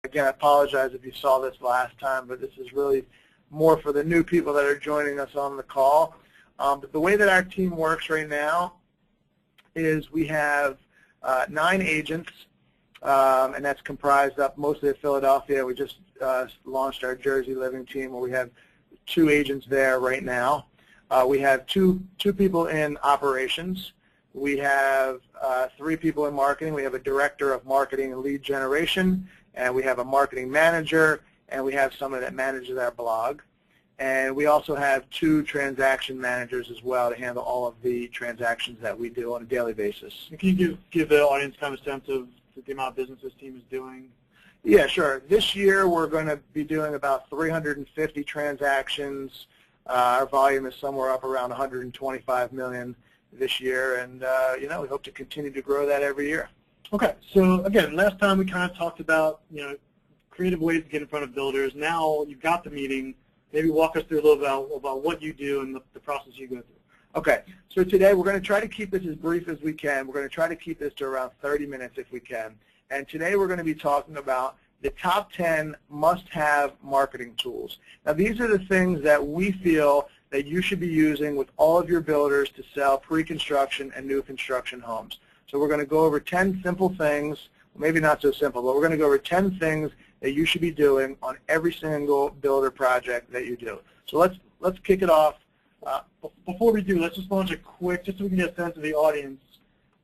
Again, I apologize if you saw this last time, but this is really more for the new people that are joining us on the call. But the way that our team works right now is we have 9 agents, and that's comprised of mostly of Philadelphia. We just launched our Jersey Living team where we have 2 agents there right now. We have two people in operations. We have 3 people in marketing. We have a director of marketing and lead generation, and we have a marketing manager, and we have someone that manages our blog. And we also have 2 transaction managers as well to handle all of the transactions that we do on a daily basis. Can you give the audience kind of a sense of the amount of business this team is doing? Yeah, sure. This year we're going to be doing about 350 transactions. Our volume is somewhere up around 125 million this year, and we hope to continue to grow that every year. Okay, so again, last time we kind of talked about creative ways to get in front of builders. Now you've got the meeting. Maybe walk us through a little bit about what you do and the process you go through. Okay, so today we're going to try to keep this as brief as we can. We're going to try to keep this to around 30 minutes if we can. And today we're going to be talking about the top 10 must-have marketing tools. Now these are the things that we feel that you should be using with all of your builders to sell pre-construction and new construction homes. So we're going to go over 10 simple things, maybe not so simple, but we're going to go over 10 things that you should be doing on every single builder project that you do. So let's kick it off. Before we do, let's just launch a quick, just so we can get a sense of the audience.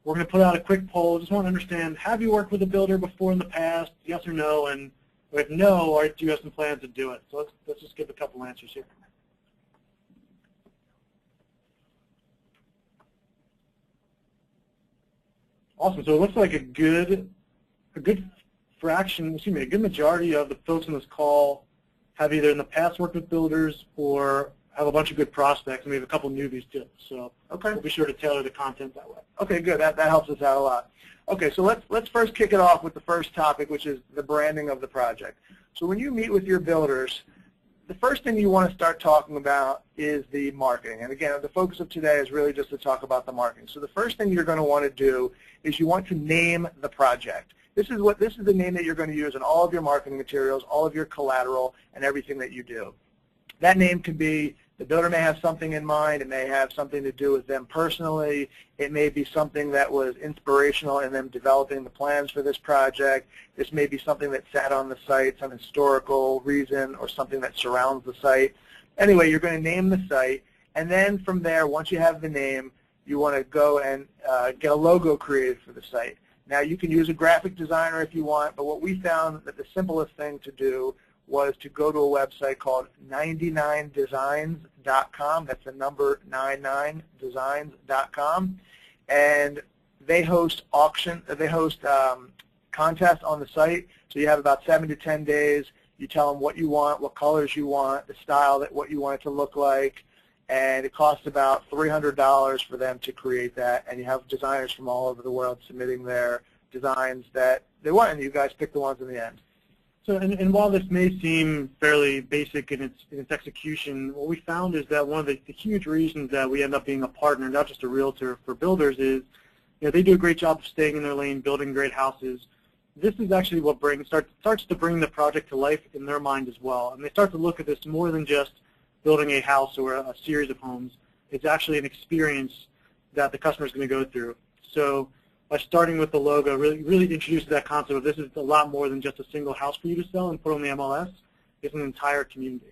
We're going to put out a quick poll. Just want to understand, have you worked with a builder before in the past, yes or no? And if no, do you have some plans to do it? So let's just give a couple answers here. Awesome. So it looks like a good fraction, a good majority of the folks on this call have either in the past worked with builders or have a bunch of good prospects, and we have a couple newbies too. So we'll be sure to tailor the content that way. Okay, good. That helps us out a lot. Okay, so let's first kick it off with the first topic, which is the branding of the project. So when you meet with your builders, the first thing you want to start talking about is the marketing. And again, the focus of today is really just to talk about the marketing. So the first thing you're going to want to do is you want to name the project. This is the name that you're going to use in all of your marketing materials, all of your collateral, and everything that you do. That name can be, the builder may have something in mind. It may have something to do with them personally. It may be something that was inspirational in them developing the plans for this project. This may be something that sat on the site, some historical reason, or something that surrounds the site. Anyway, you're going to name the site, and then from there, once you have the name, you want to go and get a logo created for the site. Now, you can use a graphic designer if you want, but what we found that the simplest thing to do was to go to a website called 99designs.com. That's the number 99designs.com, and they host contests on the site. So you have about 7 to 10 days. You tell them what you want, what colors you want, the style what you want it to look like, and it costs about $300 for them to create that. And you have designers from all over the world submitting their designs that they want, and you guys pick the ones in the end. So, and while this may seem fairly basic in its execution, what we found is that one of the huge reasons that we end up being a partner, not just a realtor, for builders is, they do a great job of staying in their lane, building great houses. This is actually what starts to bring the project to life in their mind as well. And they start to look at this more than just building a house or a series of homes. It's actually an experience that the customer is going to go through. So by starting with the logo, really introduces that concept of this is a lot more than just a single house for you to sell and put on the MLS. It's an entire community.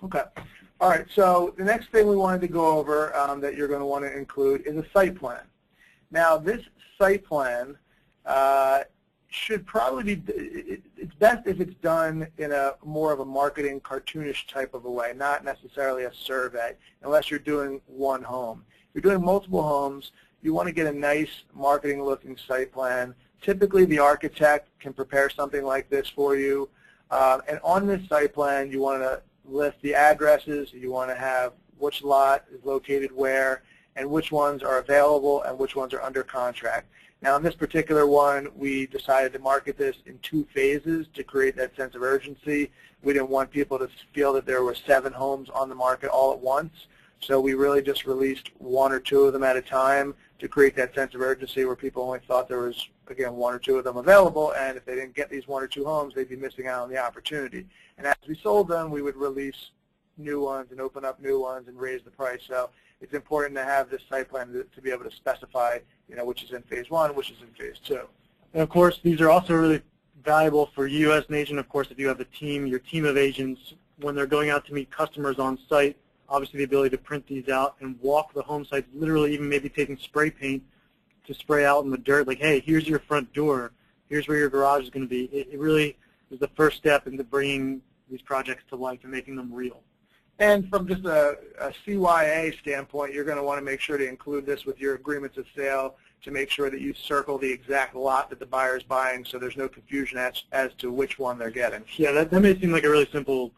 Okay. All right. So the next thing we wanted to go over that you're going to want to include is a site plan. Now, this site plan should probably be, it's best if it's done in a more of a marketing cartoonish type of a way, not necessarily a survey, unless you're doing one home. If you're doing multiple homes, you want to get a nice marketing looking site plan. Typically the architect can prepare something like this for you. And on this site plan you want to list the addresses, you want to have which lot is located where, and which ones are available and which ones are under contract. Now in this particular one, we decided to market this in 2 phases to create that sense of urgency. We didn't want people to feel that there were 7 homes on the market all at once. So we really just released 1 or 2 of them at a time to create that sense of urgency where people only thought there was, again, 1 or 2 of them available, and if they didn't get these 1 or 2 homes, they'd be missing out on the opportunity. And as we sold them, we would release new ones and open up new ones and raise the price. So it's important to have this site plan to be able to specify, which is in phase 1, which is in phase 2. And of course, these are also really valuable for you as an agent. Of course, if you have a team, your team of agents, when they're going out to meet customers on site, obviously the ability to print these out and walk the home sites, literally even maybe taking spray paint to spray out in the dirt, like, hey, here's your front door, here's where your garage is going to be. It really is the first step into bringing these projects to life and making them real. And from just a CYA standpoint, you're going to want to make sure to include this with your agreements of sale to make sure that you circle the exact lot that the buyer is buying so there's no confusion as to which one they're getting. Yeah, that may seem like a really simple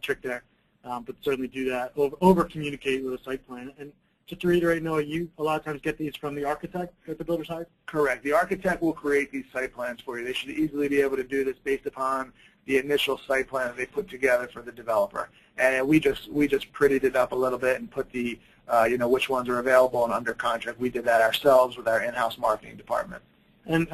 trick there, but certainly do that. Over-communicate with a site plan. And just to reiterate, Noah, you a lot of times get these from the architect at the builder side? Correct. The architect will create these site plans for you. They should easily be able to do this based upon the initial site plan that they put together for the developer. And we just prettied it up a little bit and put the which ones are available and under contract. We did that ourselves with our in-house marketing department. And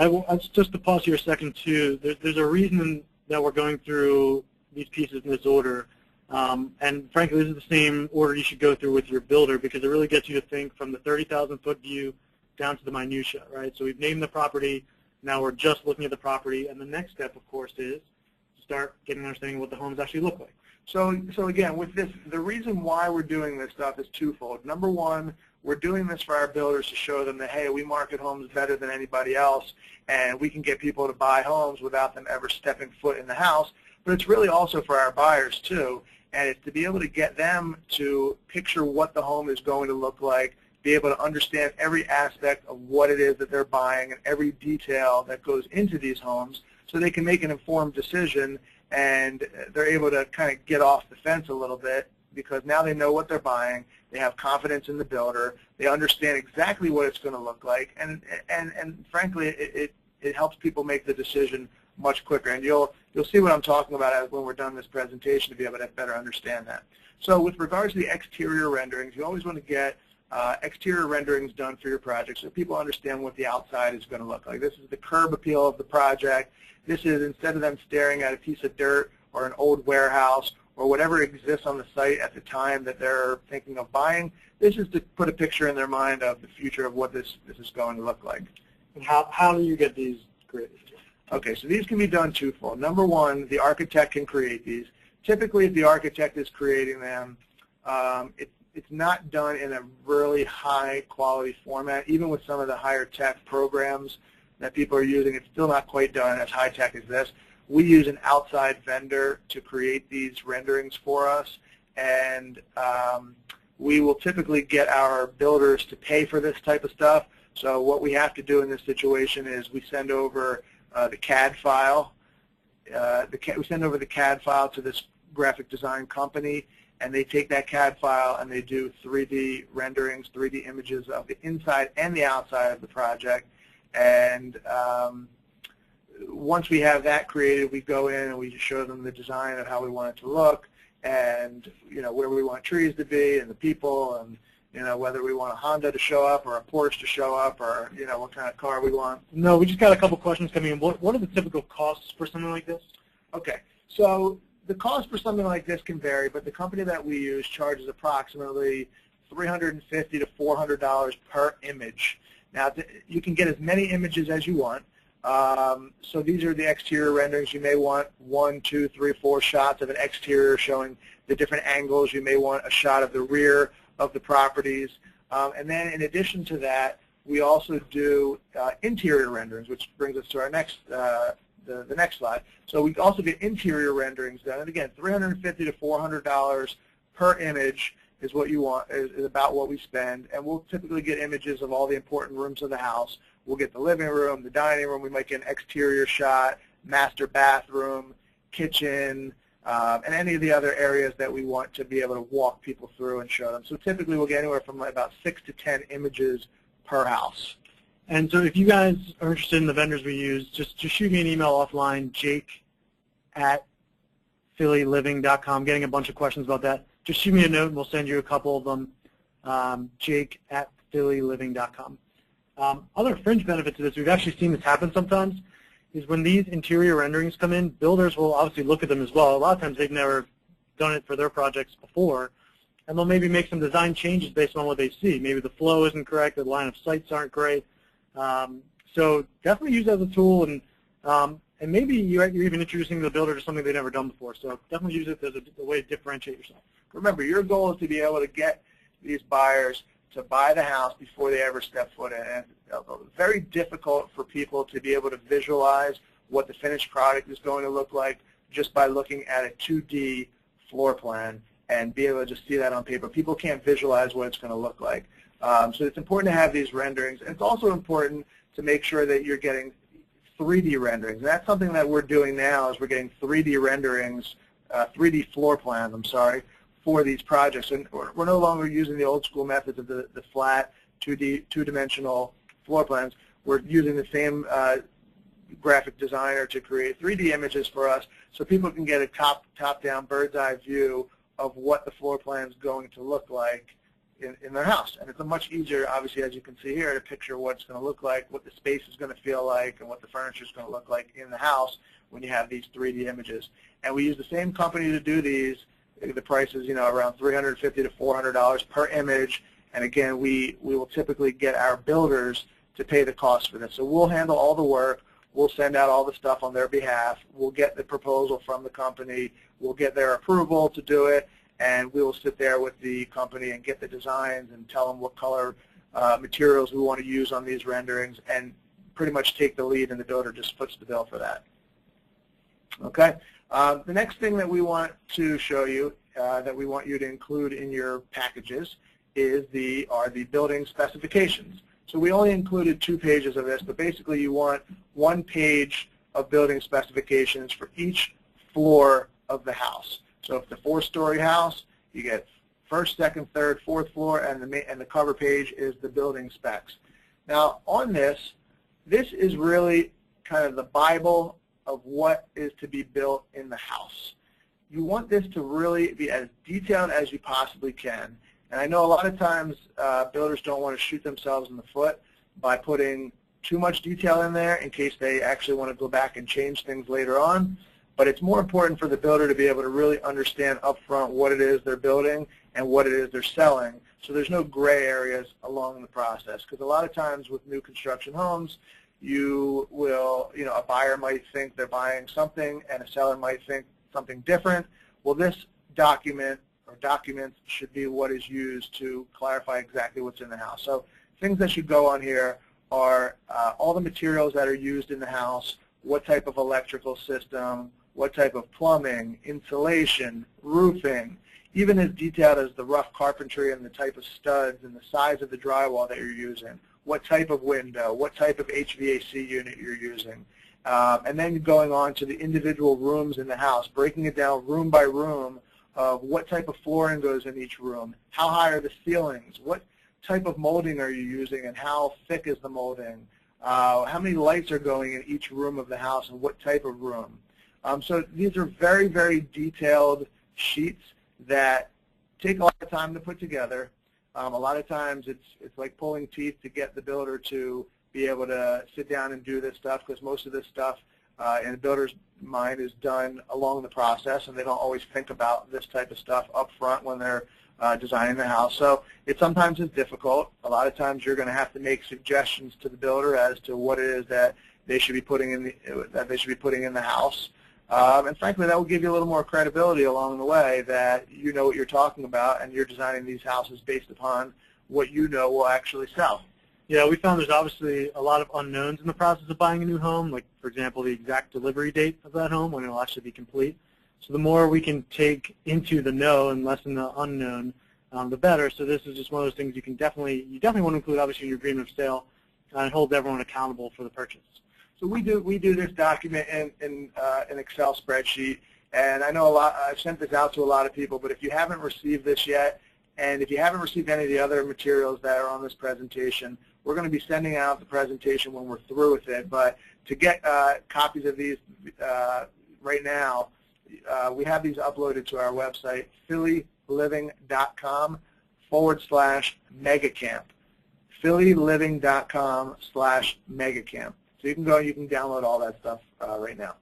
just to pause here a second too, there's a reason that we're going through these pieces in this order. And frankly, this is the same order you should go through with your builder because it really gets you to think from the 30,000-foot view down to the minutia, right? So we've named the property. Now we're just looking at the property. And the next step, of course, is to start getting an understanding of what the homes actually look like. So again, with this, the reason why we're doing this stuff is twofold. Number one, we're doing this for our builders to show them that, hey, we market homes better than anybody else, and we can get people to buy homes without them ever stepping foot in the house. But it's really also for our buyers, too, and it's to be able to get them to picture what the home is going to look like, be able to understand every aspect of what it is that they're buying and every detail that goes into these homes so they can make an informed decision and they're able to kind of get off the fence a little bit because now they know what they're buying, they have confidence in the builder, they understand exactly what it's going to look like, and frankly, it helps people make the decision much quicker. And you'll see what I'm talking about when we're done this presentation to be able to better understand that. So with regards to the exterior renderings, you always want to get exterior renderings done for your project so people understand what the outside is going to look like. This is the curb appeal of the project. This is, instead of them staring at a piece of dirt or an old warehouse or whatever exists on the site at the time that they're thinking of buying, this is to put a picture in their mind of the future of what this is going to look like. And how do you get these created? Okay, so these can be done twofold. Number one, the architect can create these. Typically, if the architect is creating them, it's not done in a really high quality format. Even with some of the higher tech programs that people are using, it's still not quite done as high tech as this. We use an outside vendor to create these renderings for us, and we will typically get our builders to pay for this type of stuff. So what we have to do in this situation is we send over the CAD file. We send over the CAD file to this graphic design company, and they take that CAD file and they do 3D renderings, 3D images of the inside and the outside of the project. And once we have that created, we go in and we just show them the design of how we want it to look, and where we want trees to be, and the people, and whether we want a Honda to show up or a Porsche to show up, or what kind of car we want. No, we just got a couple questions coming in. What are the typical costs for something like this? Okay, so the cost for something like this can vary, but the company that we use charges approximately $350 to $400 per image. Now, you can get as many images as you want. So these are the exterior renderings. You may want 1, 2, 3, 4 shots of an exterior showing the different angles. You may want a shot of the rear of the properties. And then in addition to that, we also do interior renderings, which brings us to our next, the next slide. So we also get interior renderings done. And again, $350 to $400 per image is what you want, is about what we spend. And we'll typically get images of all the important rooms of the house. We'll get the living room, the dining room. We might get an exterior shot, master bathroom, kitchen, and any of the other areas that we want to be able to walk people through and show them. So typically we'll get anywhere from about 6 to 10 images per house. And so if you guys are interested in the vendors we use, just shoot me an email offline, jake@phillyliving.com. Getting a bunch of questions about that. Just shoot me a note and we'll send you a couple of them. jake@phillyliving.com. Other fringe benefits of this, we've actually seen this happen sometimes, is when these interior renderings come in, builders will obviously look at them as well. A lot of times they've never done it for their projects before, and they'll maybe make some design changes based on what they see. Maybe the flow isn't correct, the line of sights aren't great. So definitely use it as a tool, and maybe you're even introducing the builder to something they've never done before. So definitely use it as a way to differentiate yourself. Remember, your goal is to be able to get these buyers to buy the house before they ever step foot in. And it's very difficult for people to be able to visualize what the finished product is going to look like just by looking at a 2D floor plan and be able to just see that on paper. People can't visualize what it's going to look like. So it's important to have these renderings. And it's also important to make sure that you're getting 3D renderings. And that's something that we're doing now is we're getting 3D renderings, 3D floor plans, for these projects. And we're no longer using the old school methods of the flat 2-dimensional floor plans. We're using the same graphic designer to create 3D images for us so people can get a top-down bird's eye view of what the floor plan is going to look like in their house. And it's a much easier, obviously, as you can see here, to picture what it's going to look like, what the space is going to feel like, and what the furniture is going to look like in the house when you have these 3D images. And we use the same company to do these. The price is, around $350 to $400 per image. And again, we will typically get our builders to pay the cost for this. So we'll handle all the work. We'll send out all the stuff on their behalf. We'll get the proposal from the company. We'll get their approval to do it. And we will sit there with the company and get the designs and tell them what color materials we want to use on these renderings and pretty much take the lead, and the builder just puts the bill for that. Okay. The next thing that we want to show you, that we want you to include in your packages, are the building specifications. So we only included 2 pages of this, but basically you want 1 page of building specifications for each floor of the house. So if it's a 4-story house, you get 1st, 2nd, 3rd, 4th floor, and the cover page is the building specs. Now on this is really kind of the Bible of what is to be built in the house. You want this to really be as detailed as you possibly can. And I know a lot of times builders don't want to shoot themselves in the foot by putting too much detail in there in case they actually want to go back and change things later on. But it's more important for the builder to be able to really understand up front what it is they're building and what it is they're selling, so there's no gray areas along the process. Because a lot of times with new construction homes, you will, a buyer might think they're buying something and a seller might think something different. Well, this document or documents should be what is used to clarify exactly what's in the house. So things that should go on here are all the materials that are used in the house, what type of electrical system, what type of plumbing, insulation, roofing, even as detailed as the rough carpentry and the type of studs and the size of the drywall that you're using, what type of window, what type of HVAC unit you're using. And then going on to the individual rooms in the house, breaking it down room by room of what type of flooring goes in each room, how high are the ceilings, what type of molding are you using and how thick is the molding, how many lights are going in each room of the house and what type of room. So these are very, very detailed sheets that take a lot of time to put together. A lot of times it's like pulling teeth to get the builder to be able to sit down and do this stuff, because most of this stuff in a builder's mind is done along the process, and they don't always think about this type of stuff up front when they're designing the house. So it sometimes is difficult. A lot of times you're going to have to make suggestions to the builder as to what it is that they should be putting in the house. And frankly, that will give you a little more credibility along the way that you know what you're talking about and you're designing these houses based upon what you know will actually sell. Yeah, we found there's obviously a lot of unknowns in the process of buying a new home, like, for example, the exact delivery date of that home when it will actually be complete. So the more we can take into the know and lessen the unknown, the better. So this is just one of those things you definitely want to include, obviously, in your agreement of sale and hold everyone accountable for the purchase. So we do this document in an Excel spreadsheet, and I know I've sent this out to a lot of people, but if you haven't received this yet, and if you haven't received any of the other materials that are on this presentation, we're going to be sending out the presentation when we're through with it. But to get copies of these right now, we have these uploaded to our website, phillyliving.com phillyliving.com/megacamp. phillyliving.com/megacamp. So you can go, you can download all that stuff right now.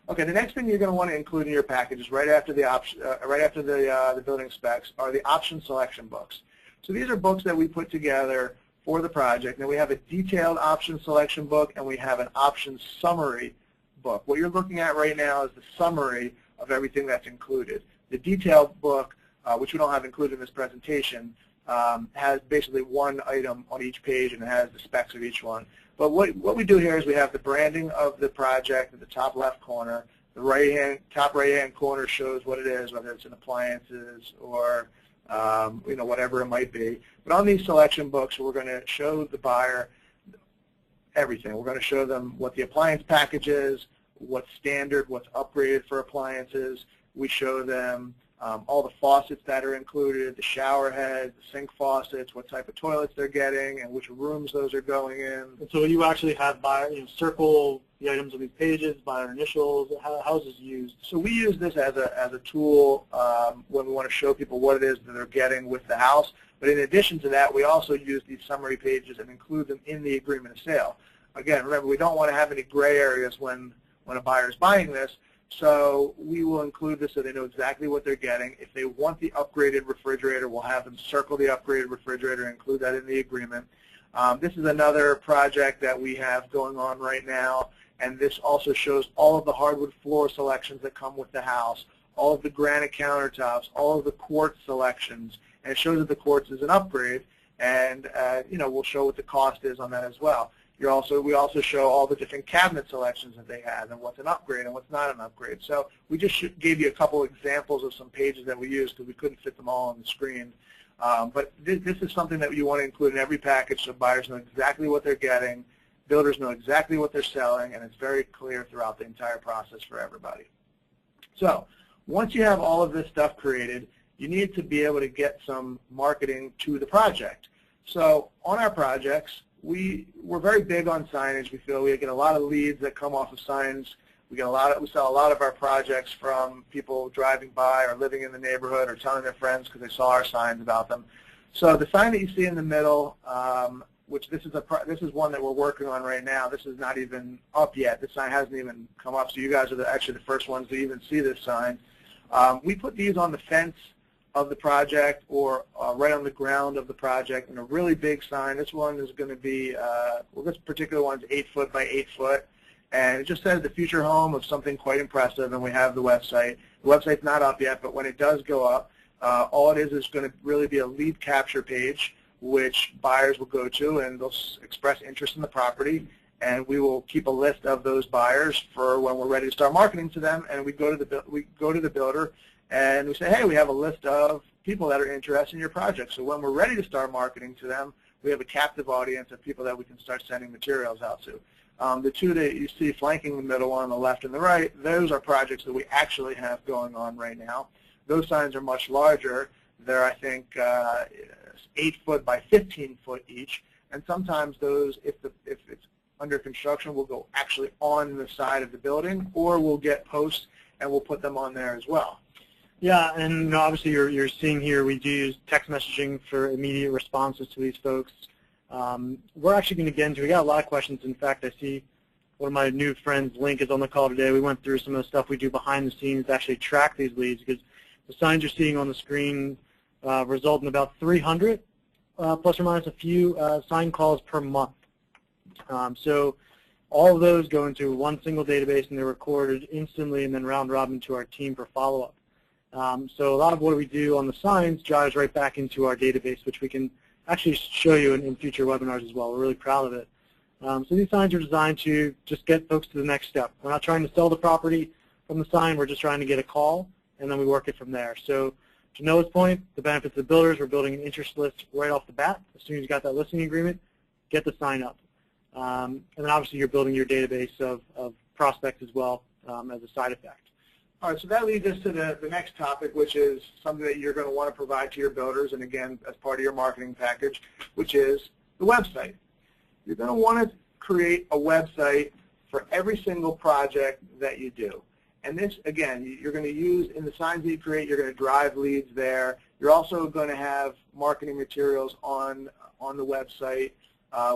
Okay, the next thing you're going to want to include in your package is right after the building specs are the option selection books. So these are books that we put together for the project. Now we have a detailed option selection book and we have an option summary book. What you're looking at right now is the summary of everything that's included. The detailed book, which we don't have included in this presentation, has basically one item on each page and it has the specs of each one. But what we do here is we have the branding of the project at the top left corner. The top right-hand corner shows what it is, whether it's in appliances or whatever it might be. But on these selection books, we're going to show the buyer everything. We're going to show them what the appliance package is, what's standard, what's upgraded for appliances. We show them all the faucets that are included, the shower heads, the sink faucets, what type of toilets they're getting, and which rooms those are going in. And so you actually have buyer, circle the items on these pages, buyer initials. How is this used? So we use this as a tool when we want to show people what it is that they're getting with the house. But in addition to that, we also use these summary pages and include them in the agreement of sale. Again, remember, we don't want to have any gray areas when a buyer is buying this. So we will include this so they know exactly what they're getting. If they want the upgraded refrigerator, we'll have them circle the upgraded refrigerator and include that in the agreement. This is another project that we have going on right now, and this also shows all of the hardwood floor selections that come with the house, all of the granite countertops, all of the quartz selections, and it shows that the quartz is an upgrade, and we'll show what the cost is on that as well. We also show all the different cabinet selections that they have and what's an upgrade and what's not an upgrade. So we just gave you a couple examples of some pages that we used because we couldn't fit them all on the screen. But this is something that you want to include in every package so buyers know exactly what they're getting, builders know exactly what they're selling, and it's very clear throughout the entire process for everybody. So once you have all of this stuff created, you need to be able to get some marketing to the project. So on our projects, we're very big on signage. We feel we get a lot of leads that come off of signs. We sell a lot of our projects from people driving by or living in the neighborhood or telling their friends because they saw our signs about them. So the sign that you see in the middle, which this is one that we're working on right now. This is not even up yet. This sign hasn't even come up, so you guys are actually the first ones to even see this sign. We put these on the fence of the project or right on the ground of the project in a really big sign. This one is going to be, this particular one is 8 foot by 8 foot, and it just says the future home of something quite impressive, and we have the website. The website's not up yet, but when it does go up, all it is going to really be a lead capture page which buyers will go to, and they'll express interest in the property, and we will keep a list of those buyers for when we're ready to start marketing to them, and we go to the builder and we say, hey, we have a list of people that are interested in your project. So when we're ready to start marketing to them, we have a captive audience of people that we can start sending materials out to. The two that you see flanking the middle one on the left and the right, those are projects that we actually have going on right now. Those signs are much larger. They're, I think, 8 foot by 15 foot each. And sometimes those, if it's under construction, will go actually on the side of the building, or we'll get posts and we'll put them on there as well. Yeah, and obviously you're seeing here we do use text messaging for immediate responses to these folks. We're actually going to get into, we got a lot of questions. In fact, I see one of my new friends, Link, is on the call today. We went through some of the stuff we do behind the scenes to actually track these leads, because the signs you're seeing on the screen result in about 300, plus or minus a few, sign calls per month. So all of those go into one single database, and they're recorded instantly and then round robin to our team for follow-up. So a lot of what we do on the signs drives right back into our database, which we can actually show you in future webinars as well. We're really proud of it. So these signs are designed to just get folks to the next step. We're not trying to sell the property from the sign. We're just trying to get a call, and then we work it from there. So to Noah's point, the benefits of the builders, we're building an interest list right off the bat. As soon as you got that listing agreement, get the sign up. And then obviously you're building your database of prospects as well as a side effect. All right, so that leads us to the next topic, which is something that you're going to want to provide to your builders, and again, as part of your marketing package, which is the website. You're going to want to create a website for every single project that you do. And this, again, you're going to use, in the signs that you create, you're going to drive leads there. You're also going to have marketing materials on the website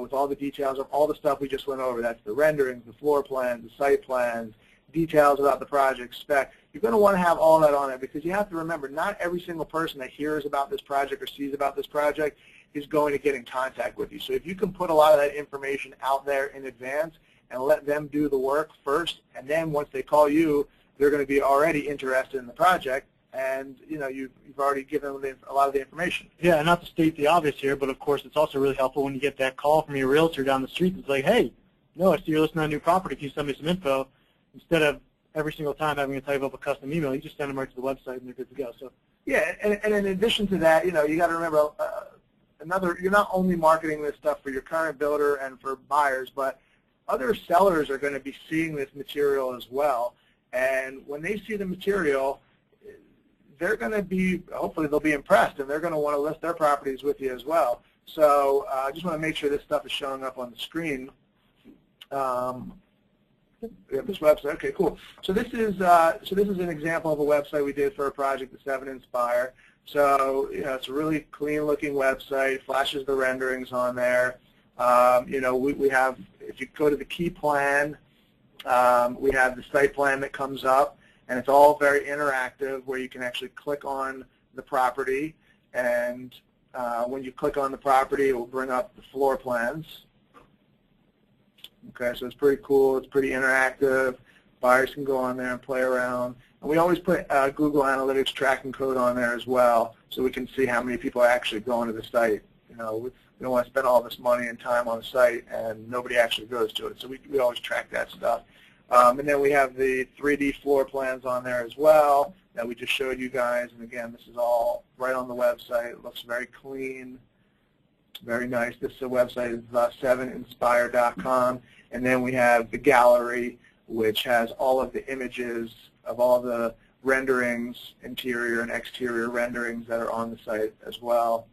with all the details of all the stuff we just went over. That's the renderings, the floor plans, the site plans, details about the project spec. You're going to want to have all that on there because you have to remember not every single person that hears about this project or sees about this project is going to get in contact with you. So if you can put a lot of that information out there in advance and let them do the work first, and then once they call you, they're going to be already interested in the project, and you've already given them a lot of the information. Yeah, and not to state the obvious here, but of course it's also really helpful when you get that call from your realtor down the street that's like, hey, no, I see you're listing on a new property. Can you send me some info? Instead of every single time having to type up a custom email, you just send them right to the website and they're good to go. So yeah, and in addition to that, you got to remember you're not only marketing this stuff for your current builder and for buyers, but other sellers are going to be seeing this material as well. And when they see the material, they're going to be, hopefully they'll be impressed, and they're going to want to list their properties with you as well. So I just want to make sure this stuff is showing up on the screen. We have this website. Okay, cool. So this is an example of a website we did for a project, the 7 Inspire. So it's a really clean-looking website. Flashes the renderings on there. We have, if you go to the key plan, we have the site plan that comes up, and it's all very interactive where you can actually click on the property, and when you click on the property, it will bring up the floor plans. Okay, so it's pretty cool. It's pretty interactive. Buyers can go on there and play around. And we always put Google Analytics tracking code on there as well, so we can see how many people are actually going to the site. We don't want to spend all this money and time on the site and nobody actually goes to it. So we always track that stuff. And then we have the 3D floor plans on there as well that we just showed you guys. And again, this is all right on the website. It looks very clean, very nice. This website is 7inspire.com. And then we have the gallery, which has all of the images of all the renderings, interior and exterior renderings that are on the site as well.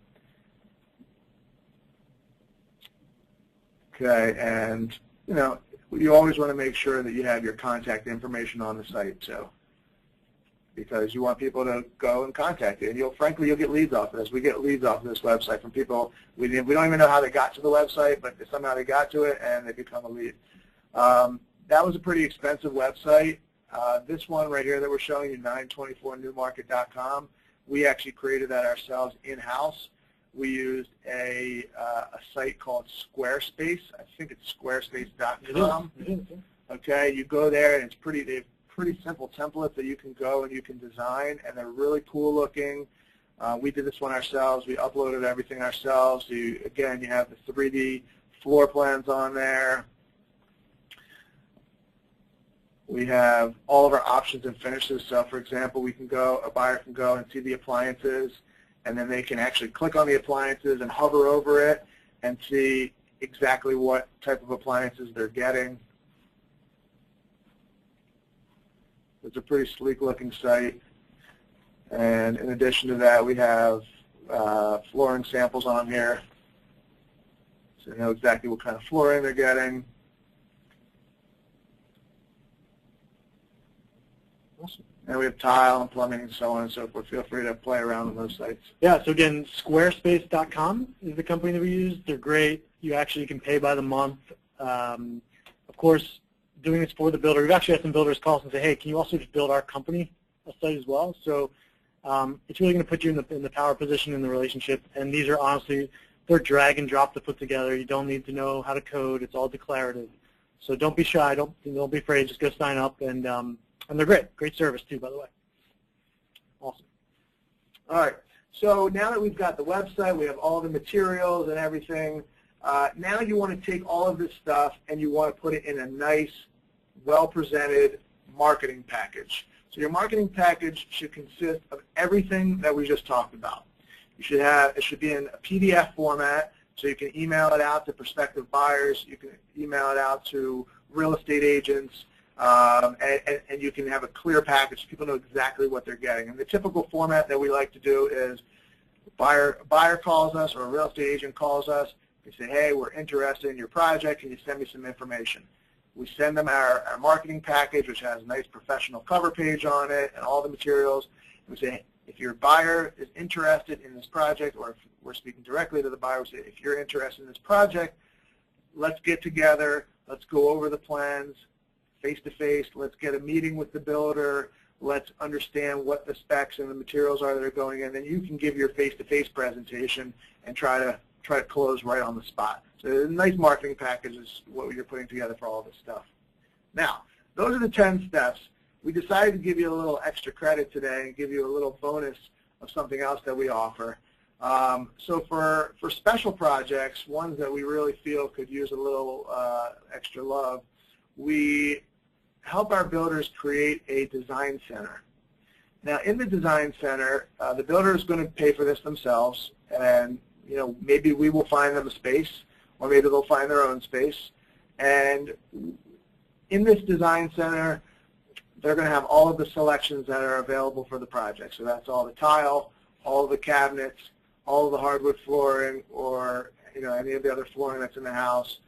Okay, and you always want to make sure that you have your contact information on the site too, because you want people to go and contact you. And frankly, you'll get leads off of this. We get leads off of this website from people. We don't even know how they got to the website, but somehow they got to it and they become a lead. That was a pretty expensive website. This one right here that we're showing you, 924newmarket.com, we actually created that ourselves in-house. We used a site called Squarespace. I think it's squarespace.com. Okay, you go there and they have pretty simple templates that you can go and you can design, and they're really cool looking. We did this one ourselves. We uploaded everything ourselves. Again, you have the 3D floor plans on there. We have all of our options and finishes. So, for example, a buyer can go and see the appliances, and then they can actually click on the appliances and hover over it and see exactly what type of appliances they're getting. It's a pretty sleek-looking site. And in addition to that, we have flooring samples on here, so you know exactly what kind of flooring they're getting. Awesome. And we have tile and plumbing and so on and so forth. Feel free to play around on those sites. Yeah, so again, squarespace.com is the company that we use. They're great. You actually can pay by the month. Of course, doing this for the builder, we've actually had some builders call us and say, hey, can you also just build our company a site as well? So it's really going to put you in the power position in the relationship. And these are honestly, they're drag and drop to put together. You don't need to know how to code. It's all declarative. So don't be shy. Don't be afraid. Just go sign up. And they're great. Great service, too, by the way. Awesome. All right. So now that we've got the website, we have all the materials and everything, now you want to take all of this stuff and you want to put it in a nice, well-presented marketing package. So your marketing package should consist of everything that we just talked about. It should be in a PDF format, so you can email it out to prospective buyers. You can email it out to real estate agents. And you can have a clear package so people know exactly what they're getting. And the typical format that we like to do is a buyer calls us or a real estate agent calls us. They say, hey, we're interested in your project. Can you send me some information? We send them our marketing package, which has a nice professional cover page on it and all the materials. And we say, If your buyer is interested in this project, or if we're speaking directly to the buyer, we say, if you're interested in this project, let's get together, let's go over the plans face-to-face, let's get a meeting with the builder, let's understand what the specs and the materials are that are going in, then you can give your face-to-face presentation and try to close right on the spot. So a nice marketing package is what you're putting together for all this stuff. Now, those are the 10 steps. We decided to give you a little extra credit today and give you a little bonus of something else that we offer. So for special projects, ones that we really feel could use a little extra love, we help our builders create a design center. Now, in the design center, the builder is going to pay for this themselves, and maybe we will find them a space, or maybe they'll find their own space. And in this design center, they're going to have all of the selections that are available for the project. So that's all the tile, all of the cabinets, all of the hardwood flooring, or any of the other flooring that's in the house,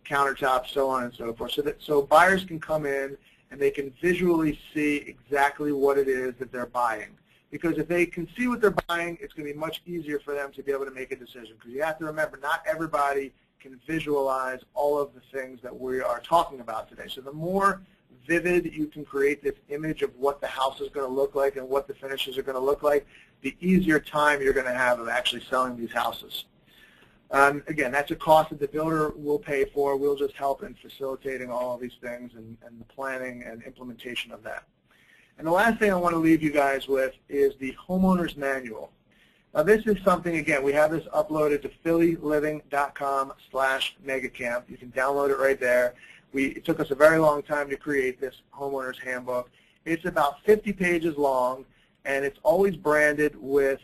countertops, so on and so forth. So buyers can come in and they can visually see exactly what it is that they're buying. Because if they can see what they're buying, it's going to be much easier for them to be able to make a decision. Because you have to remember, not everybody can visualize all of the things that we are talking about today. So the more vivid you can create this image of what the house is going to look like and what the finishes are going to look like, the easier time you're going to have of actually selling these houses. Again, that's a cost that the builder will pay for. We'll just help in facilitating all of these things and the planning and implementation of that. And the last thing I want to leave you guys with is the homeowner's manual. Now this is something, again, we have this uploaded to phillyliving.com/megacamp. You can download it right there. It took us a very long time to create this homeowner's handbook. It's about 50 pages long, and it's always branded with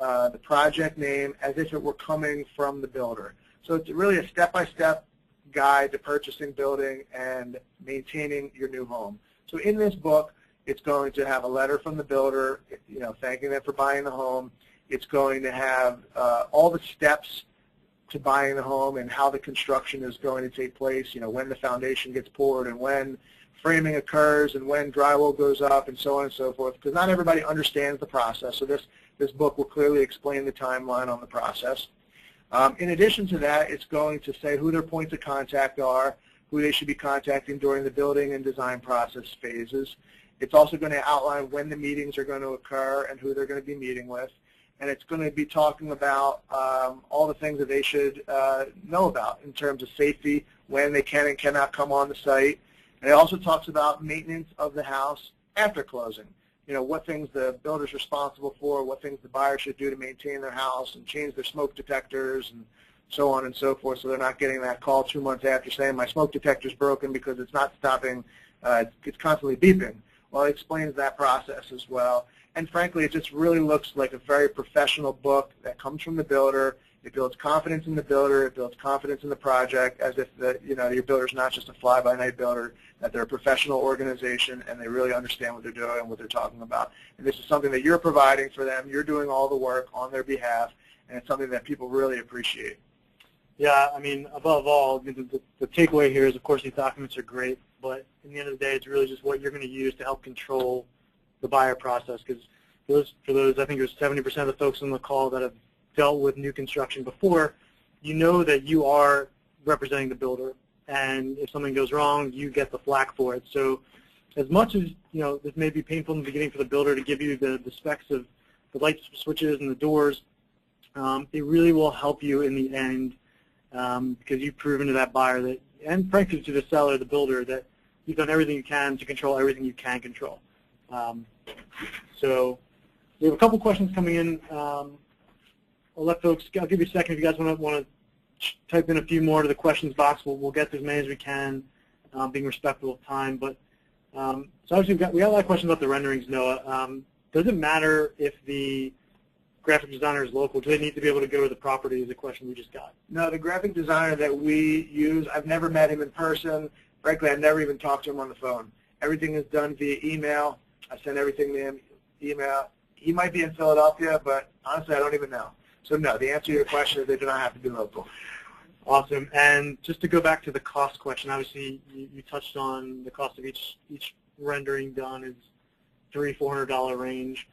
the project name as if it were coming from the builder. So it's really a step-by-step guide to purchasing, building, and maintaining your new home. So in this book, it's going to have a letter from the builder, thanking them for buying the home. It's going to have all the steps to buying the home and how the construction is going to take place, when the foundation gets poured and when framing occurs and when drywall goes up and so on and so forth, because not everybody understands the process. So this book will clearly explain the timeline on the process. In addition to that, it's going to say who their points of contact are, who they should be contacting during the building and design process phases. It's also going to outline when the meetings are going to occur and who they're going to be meeting with. And it's going to be talking about all the things that they should know about in terms of safety, when they can and cannot come on the site. And it also talks about maintenance of the house after closing. What things the builder's responsible for, what things the buyer should do to maintain their house and change their smoke detectors and so on and so forth, so they're not getting that call 2 months after saying my smoke detector's broken because it's not stopping, it's constantly beeping. Well, it explains that process as well. And frankly, it just really looks like a very professional book that comes from the builder. It builds confidence in the builder. It builds confidence in the project, as if your builder's not just a fly-by-night builder, that they're a professional organization and they really understand what they're doing and what they're talking about. And this is something that you're providing for them. You're doing all the work on their behalf, and it's something that people really appreciate. Yeah, I mean, above all, the takeaway here is, of course, these documents are great, but in the end of the day, it's really just what you're going to use to help control the buyer process. Because for those, I think there's 70% of the folks on the call that have dealt with new construction before, you know that you are representing the builder, and if something goes wrong, you get the flack for it. So as much as, this may be painful in the beginning for the builder to give you the specs of the light switches and the doors, it really will help you in the end, because you've proven to that buyer that, and frankly to the seller, the builder, that you've done everything you can to control everything you can control. So we have a couple questions coming in. I'll give you a second if you guys want to type in a few more to the questions box. We'll get to as many as we can, being respectful of time. But so obviously we got a lot of questions about the renderings, Noah. Does it matter if the graphic designer is local? Do they need to be able to go to the property? Is a question we just got. No, the graphic designer that we use, I've never met him in person. Frankly, I've never even talked to him on the phone. Everything is done via email. I send everything to him, email. He might be in Philadelphia, but honestly, I don't even know. So no, the answer to your question is they do not have to be local. Awesome. And just to go back to the cost question, obviously you touched on the cost of each rendering done is $300–400 range.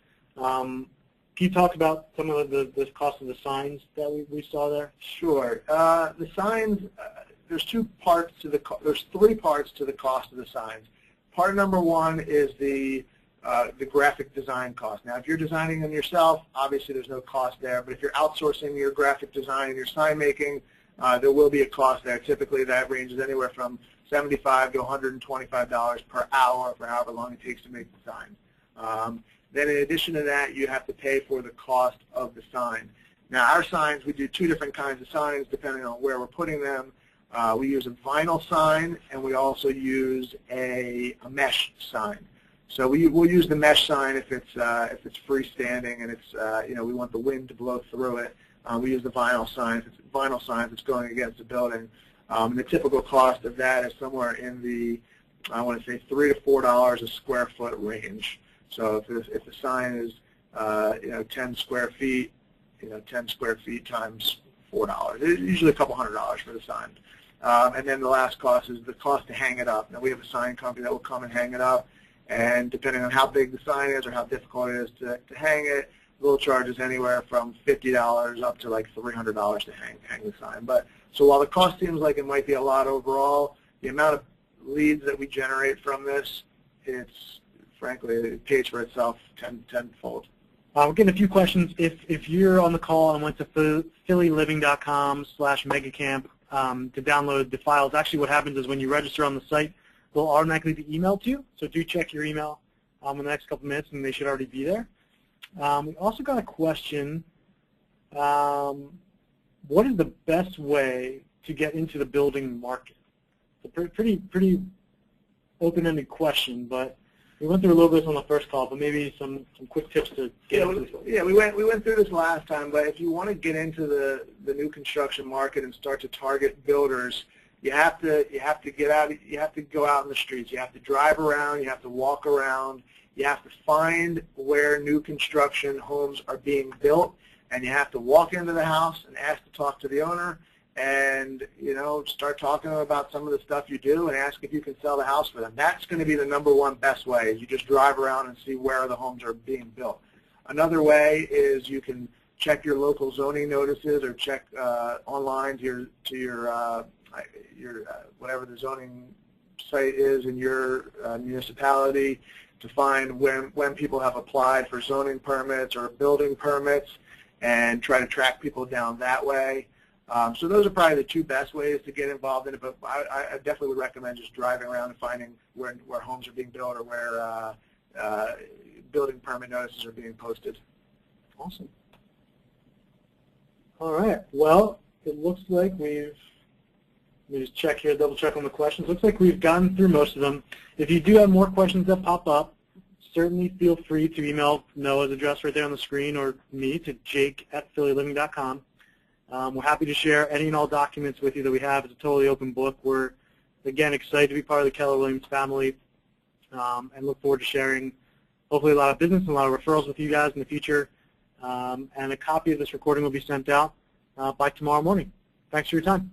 Can you talk about some of the cost of the signs that we saw there? Sure. The signs, there's three parts to the cost of the signs. Part number one is the graphic design cost. Now, if you're designing them yourself, obviously there's no cost there. But if you're outsourcing your graphic design and your sign making, there will be a cost there. Typically, that ranges anywhere from $75 to $125 per hour for however long it takes to make the sign. Then in addition to that, you have to pay for the cost of the sign. Now, our signs, we do two different kinds of signs depending on where we're putting them. We use a vinyl sign, and we also use a mesh sign. So we'll use the mesh sign if it's freestanding and it's we want the wind to blow through it. We use the vinyl sign. If it's vinyl signs, it's going against the building. And the typical cost of that is somewhere in the, I want to say, $3 to $4 a square foot range. So if the sign is 10 square feet, 10 square feet times $4. It's usually a couple $100 for the sign. And then the last cost is the cost to hang it up. Now we have a sign company that will come and hang it up, and depending on how big the sign is or how difficult it is to hang it, they'll charge us anywhere from $50 up to like $300 to hang the sign. But so while the cost seems like it might be a lot overall, the amount of leads that we generate from this, frankly, it pays for itself tenfold. We're getting a few questions. If you're on the call and went to phillyliving.com/megacamp to download the files, actually what happens is when you register on the site, they'll automatically be emailed to you. So do check your email in the next couple minutes, and they should already be there. We also got a question. What is the best way to get into the building market? It's a pretty open-ended question, but we went through a little bit on the first call, but maybe some quick tips to get into this. Yeah, we went through this last time, but if you want to get into the new construction market and start to target builders, you have to get out. You have to go out in the streets. You have to drive around. You have to walk around. You have to find where new construction homes are being built, and you have to walk into the house and ask to talk to the owner, and start talking to them about some of the stuff you do and ask if you can sell the house for them. That's going to be the number one best way, is you just drive around and see where the homes are being built. Another way is you can check your local zoning notices or check online to your whatever the zoning site is in your municipality to find when people have applied for zoning permits or building permits and try to track people down that way. So those are probably the two best ways to get involved in it, but I definitely would recommend just driving around and finding where homes are being built or where building permit notices are being posted. Awesome. All right. Well, it looks like let me just check here, double check on the questions. Looks like we've gotten through most of them. If you do have more questions that pop up, certainly feel free to email Noah's address right there on the screen or me to jake@phillyliving.com. We're happy to share any and all documents with you that we have. It's a totally open book. We're, again, excited to be part of the Keller Williams family and look forward to sharing hopefully a lot of business and a lot of referrals with you guys in the future. And a copy of this recording will be sent out by tomorrow morning. Thanks for your time.